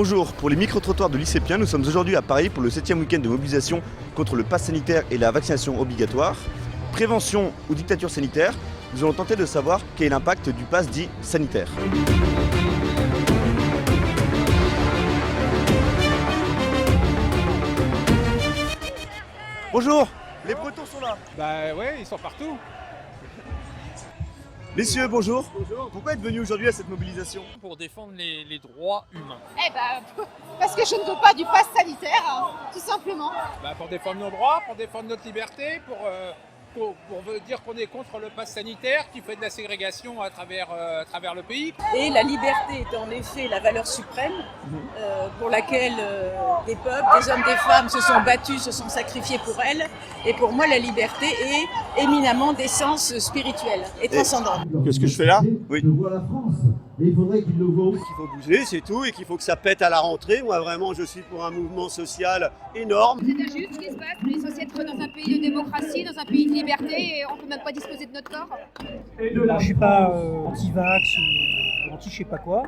Bonjour, pour les micro-trottoirs de Lycépien, nous sommes aujourd'hui à Paris pour le 7e week-end de mobilisation contre le pass sanitaire et la vaccination obligatoire. Prévention ou dictature sanitaire, nous allons tenter de savoir quel est l'impact du pass dit sanitaire. Bonjour, les Bretons sont là. Bah ouais, ils sont partout. Messieurs, bonjour. Bonjour. Pourquoi êtes venus aujourd'hui à cette mobilisation? Pour défendre les droits humains. Eh ben, parce que je ne veux pas du pass sanitaire, hein, tout simplement. Bah pour défendre nos droits, pour défendre notre liberté, pour dire qu'on est contre le pass sanitaire qui fait de la ségrégation à travers le pays. Et la liberté est en effet la valeur suprême pour laquelle des peuples, des hommes, des femmes se sont battus, se sont sacrifiés pour elle. Et pour moi, la liberté est éminemment d'essence spirituelle et transcendante. Qu'est-ce que je fais là? Oui. Je vois la France, mais il faudrait qu'il le voit. Qu'il faut bouger, c'est tout, et qu'il faut que ça pète à la rentrée. Moi, vraiment, je suis pour un mouvement social énorme. C'est injuste ce qui se passe, on est censé être dans un pays de démocratie, dans un pays de liberté, et on ne peut même pas disposer de notre corps. Je ne suis pas anti-vax ou anti je sais pas quoi.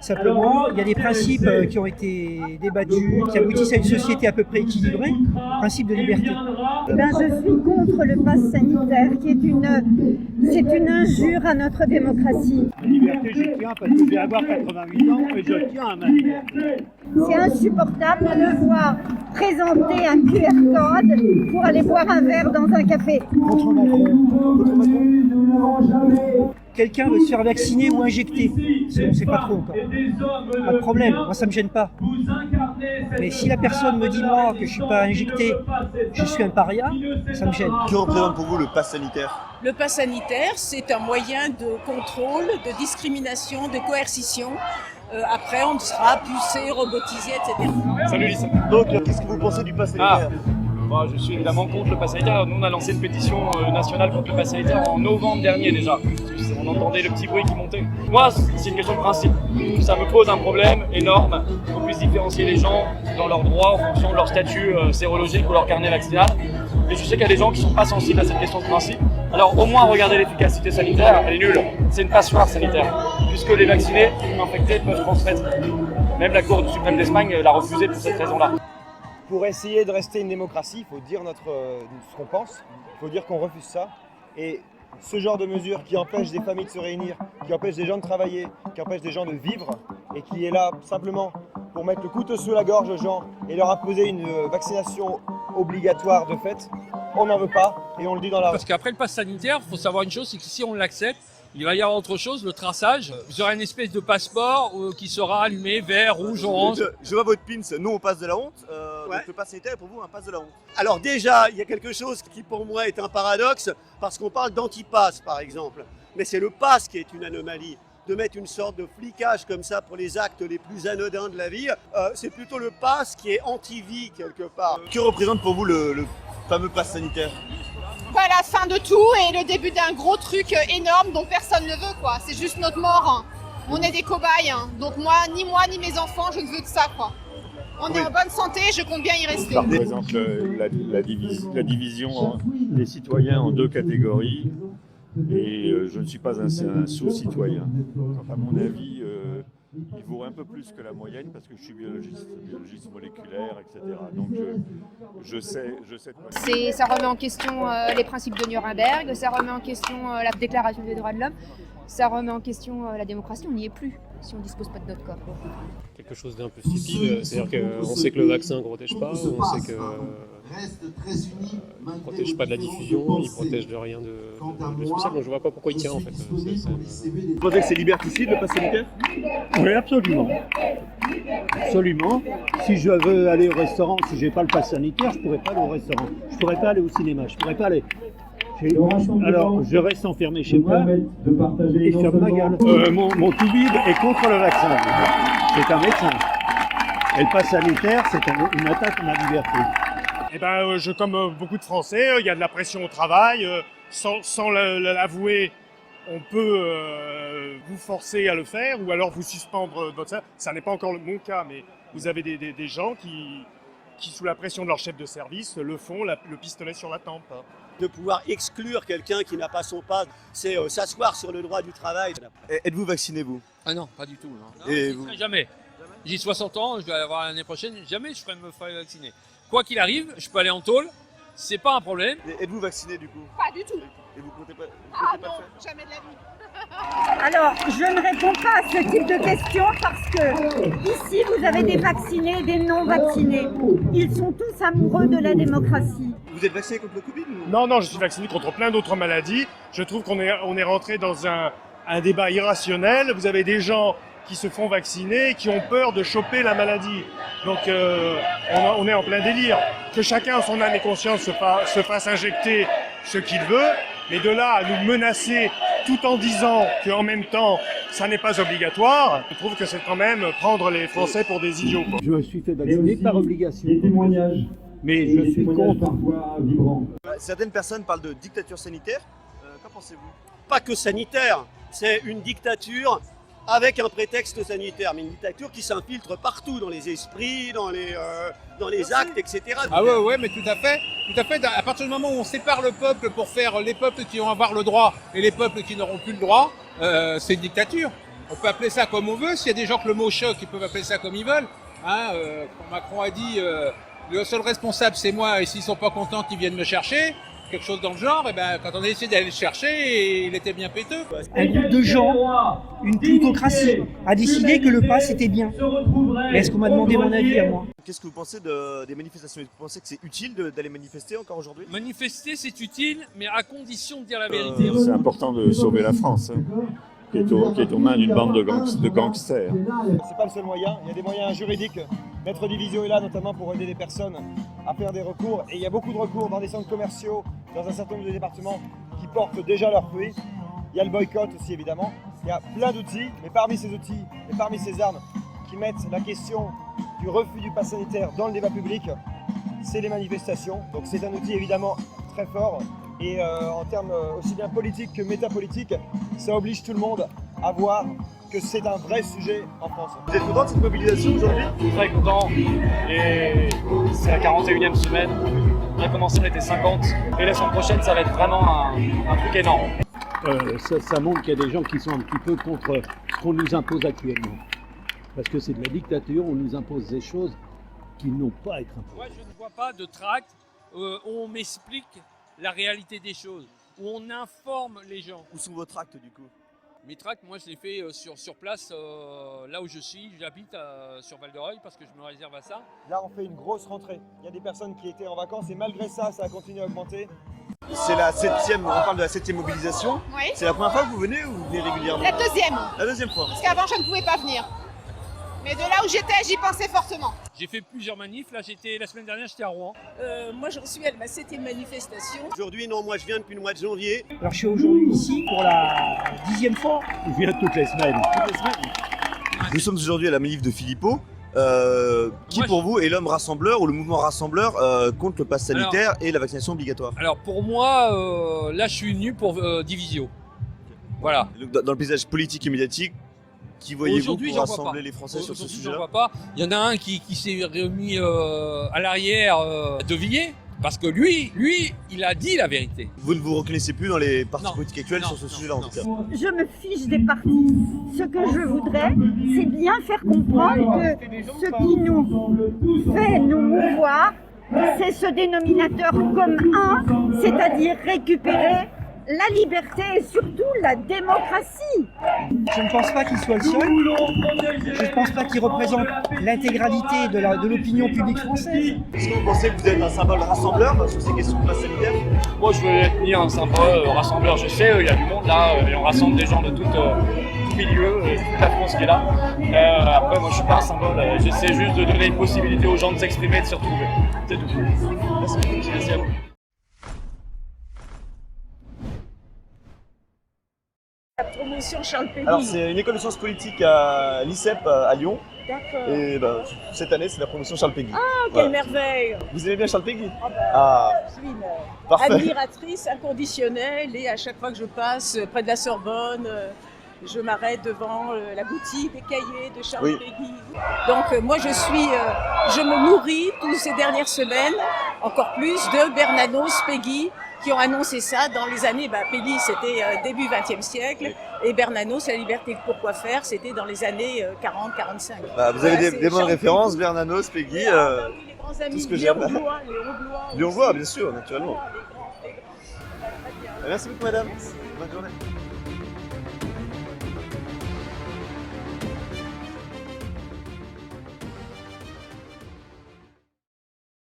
Simplement, il y a des principes qui ont été débattus, qui aboutissent à une société à peu près équilibrée, principe de liberté. Je suis contre le pass sanitaire, qui est une injure à notre démocratie. La liberté, je tiens parce que je vais avoir 88 ans et je tiens à ma liberté. C'est insupportable de devoir présenter un QR code pour aller boire un verre dans un café. Contre Macron. Quelqu'un veut se faire vacciner ou injecter, on ne sait pas trop encore. Pas de problème, moi ça ne me gêne pas. Mais si la personne me dit moi que je ne suis pas injecté, je suis un paria, ça me gêne. Que représente pour vous le pass sanitaire? Le pass sanitaire, c'est un moyen de contrôle, de discrimination, de coercition. Après, on sera pucé, robotisé, etc. Salut Lisa. Donc, qu'est-ce que vous pensez du pass sanitaire? Je suis évidemment contre le pass sanitaire. Nous, on a lancé une pétition nationale contre le pass sanitaire en novembre dernier déjà. On entendait le petit bruit qui montait. Moi, c'est une question de principe. Ça me pose un problème énorme qu'on puisse différencier les gens dans leurs droits en fonction de leur statut sérologique ou leur carnet vaccinal. Et je sais qu'il y a des gens qui ne sont pas sensibles à cette question de principe. Alors au moins, regardez l'efficacité sanitaire, elle est nulle. C'est une passoire sanitaire, puisque les vaccinés infectés peuvent transmettre. Même la Cour suprême d'Espagne l'a refusé pour cette raison-là. Pour essayer de rester une démocratie, il faut dire ce qu'on pense, il faut dire qu'on refuse ça. Et ce genre de mesures qui empêchent des familles de se réunir, qui empêchent des gens de travailler, qui empêchent des gens de vivre, et qui est là simplement pour mettre le couteau sous la gorge aux gens et leur imposer une vaccination obligatoire de fait, on n'en veut pas et on le dit dans la rue. Parce qu'après le pass sanitaire, il faut savoir une chose, c'est que si on l'accepte, il va y avoir autre chose, le traçage. Vous aurez une espèce de passeport qui sera allumé, vert, rouge, orange. Je vois votre pins, nous on passe de la honte. Donc le pass sanitaire est pour vous un pass de la honte. Alors déjà, il y a quelque chose qui pour moi est un paradoxe, parce qu'on parle d'anti-pass par exemple. Mais c'est le pass qui est une anomalie. De mettre une sorte de flicage comme ça pour les actes les plus anodins de la vie, c'est plutôt le pass qui est anti-vie quelque part. Que représente pour vous le fameux pass sanitaire? La fin de tout et le début d'un gros truc énorme dont personne ne veut, quoi. C'est juste notre mort. On est des cobayes, donc moi ni mes enfants, je ne veux que ça, quoi. On est en bonne santé, je compte bien y rester. Ça représente la division des citoyens en deux catégories. Et je ne suis pas un sous-citoyen. À mon avis, il vaut un peu plus que la moyenne parce que je suis biologiste moléculaire, etc. Donc je sais de quoi. Ça remet en question les principes de Nuremberg, ça remet en question la déclaration des droits de l'homme, ça remet en question la démocratie, on n'y est plus si on ne dispose pas de notre corps. Quelque chose d'un peu stupide, c'est-à-dire qu'on sait que le vaccin ne protège pas, on sait que il ne protège pas de la diffusion, il ne protège de rien de spécial, donc je ne vois pas pourquoi il tient en fait. Vous pensez que c'est liberticide le pass sanitaire? Oui, absolument. Absolument. Si je veux aller au restaurant, si j'ai pas le pass sanitaire, je pourrais pas aller au restaurant. Je pourrais pas aller au cinéma, je pourrais pas aller. Alors, je reste enfermé chez moi et ferme ma gueule. Mon toubib est contre le vaccin. C'est un médecin. Et le pass sanitaire, c'est une attaque à ma liberté. Comme beaucoup de Français, il y a de la pression au travail. Sans l'avouer, on peut vous forcer à le faire ou alors vous suspendre votre salaire. Ça n'est pas encore mon cas, mais vous avez des gens qui, sous la pression de leur chef de service, le font, le pistolet sur la tempe. De pouvoir exclure quelqu'un qui n'a pas son pass, c'est s'asseoir sur le droit du travail. Êtes-vous vacciné, vous? Ah non, pas du tout. Non. Et vous? Jamais. j'ai 60 ans, je vais avoir l'année prochaine, jamais je ferai me faire vacciner. Quoi qu'il arrive, je peux aller en tôle, c'est pas un problème. Êtes-vous vacciné du coup? Pas du tout. Et vous comptez pas, Ah le non, faire? jamais de la vie. Alors, je ne réponds pas à ce type de questions parce que ici, vous avez des vaccinés et des non-vaccinés. Ils sont tous amoureux de la démocratie. Vous êtes vacciné contre le Covid ou... Non, je suis vacciné contre plein d'autres maladies. Je trouve qu'on est rentré dans un débat irrationnel. Vous avez des gens qui se font vacciner, qui ont peur de choper la maladie. Donc on est en plein délire. Que chacun en son âme et conscience se fasse injecter ce qu'il veut, mais de là à nous menacer tout en disant qu'en même temps ça n'est pas obligatoire, je trouve que c'est quand même prendre les Français pour des idiots. Je me suis fait vacciner par obligation. Mais je suis contre. Certaines personnes parlent de dictature sanitaire. Qu'en pensez-vous? Pas que sanitaire, c'est une dictature avec un prétexte sanitaire, mais une dictature qui s'infiltre partout, dans les esprits, dans les actes, etc. Ah ouais, mais tout à fait. À partir du moment où on sépare le peuple pour faire les peuples qui vont avoir le droit et les peuples qui n'auront plus le droit, c'est une dictature. On peut appeler ça comme on veut. S'il y a des gens que le mot choque, ils peuvent appeler ça comme ils veulent. Quand Macron a dit le seul responsable c'est moi et s'ils sont pas contents qu'ils viennent me chercher, quelque chose dans le genre, et ben quand on a essayé d'aller le chercher, il était bien péteux. Un groupe de gens, une plutocratie, a décidé que le pass était bien. Mais est-ce qu'on m'a demandé mon avis à moi? Qu'est-ce que vous pensez des manifestations? Vous pensez que c'est utile d'aller manifester encore aujourd'hui? Manifester, c'est utile, mais à condition de dire la vérité. C'est important de sauver la France, hein, qui est aux mains d'une bande de gangsters. C'est pas le seul moyen, il y a des moyens juridiques. Maître Divisio est là notamment pour aider les personnes à faire des recours. Et il y a beaucoup de recours dans des centres commerciaux, dans un certain nombre de départements qui portent déjà leurs fruits. Il y a le boycott aussi évidemment. Il y a plein d'outils, mais parmi ces outils et parmi ces armes qui mettent la question du refus du pass sanitaire dans le débat public, c'est les manifestations. Donc c'est un outil évidemment très fort. Et en termes aussi bien politiques que métapolitiques, ça oblige tout le monde à voir que c'est un vrai sujet en France. Vous êtes content de cette mobilisation aujourd'hui? Très content. Et c'est la 41e semaine. On a commencé, on était 50. Et la semaine prochaine, ça va être vraiment un truc énorme. Ça montre qu'il y a des gens qui sont un petit peu contre ce qu'on nous impose actuellement. Parce que c'est de la dictature, on nous impose des choses qui n'ont pas à être imposées. Moi, je ne vois pas de tract où on m'explique la réalité des choses, où on informe les gens. Où sont vos tracts du coup? Mes tracts, moi je les fais sur place, là où je suis, j'habite sur Val-de-Reuil parce que je me réserve à ça. Là on fait une grosse rentrée, il y a des personnes qui étaient en vacances et malgré ça, ça a continué à augmenter. C'est la 7e, on parle de la 7e mobilisation. Oui. C'est la première fois que vous venez ou vous venez régulièrement? La deuxième. La deuxième fois. Parce qu'avant, je ne pouvais pas venir. Mais de là où j'étais, j'y pensais fortement. J'ai fait plusieurs manifs, là la semaine dernière j'étais à Rouen. Moi j'en suis à ma 7e manifestation. Aujourd'hui, non, moi je viens depuis le mois de janvier. Alors je suis aujourd'hui ici pour la 10e fois. Je viens toutes les semaines. Nous sommes aujourd'hui à la manif de Philippot. Qui pour vous est l'homme rassembleur ou le mouvement rassembleur contre le pass sanitaire et la vaccination obligatoire? Alors pour moi, là je suis venu pour Divisio. Voilà. Dans le paysage politique et médiatique, qui voyez-vous pour j'en vois rassembler pas. les Français sur ce Aujourd'hui, sujet-là? j'en vois pas. Il y en a un qui s'est remis à l'arrière de Villiers, parce que lui, il a dit la vérité. Vous ne vous reconnaissez plus dans les partis politiques actuels sur ce sujet-là en tout cas? Je me fiche des partis. Ce que je voudrais, c'est bien faire comprendre que ce qui nous fait nous mouvoir, c'est ce dénominateur commun, c'est-à-dire récupérer la liberté et surtout la démocratie. Je ne pense pas qu'il soit le seul. Je ne pense pas qu'il représente l'intégralité de l'opinion publique française. Est-ce que vous pensez que vous êtes un symbole rassembleur sur ces questions de pass sanitaire? Moi, je veux être ni un symbole rassembleur. Je sais, il y a du monde là, et on rassemble des gens de tout milieu, toute la France qui est là. Après, moi, je suis pas un symbole. J'essaie juste de donner une possibilité aux gens de s'exprimer, de se retrouver. C'est tout. Merci à vous. La promotion Charles Péguy. Alors c'est une école de sciences politiques à l'ICEP à Lyon. D'accord. Et cette année c'est la promotion Charles Péguy. Ah, quelle merveille! Vous aimez bien Charles Péguy? Je suis une Parfait. admiratrice inconditionnelle et à chaque fois que je passe près de la Sorbonne, je m'arrête devant la boutique des cahiers de Charles Péguy. Donc moi je me nourris toutes ces dernières semaines, encore plus de Bernanos Péguy qui ont annoncé ça dans les années, Pelli c'était début XXe siècle, et Bernanos, la liberté pourquoi faire, c'était dans les années 40-45. Vous avez des bonnes références, Bernanos, Peggy, les grands amis, tout ce que les j'aime. Rougeois, Lyon-Voix, bien sûr, naturellement. Merci beaucoup madame, bonne journée.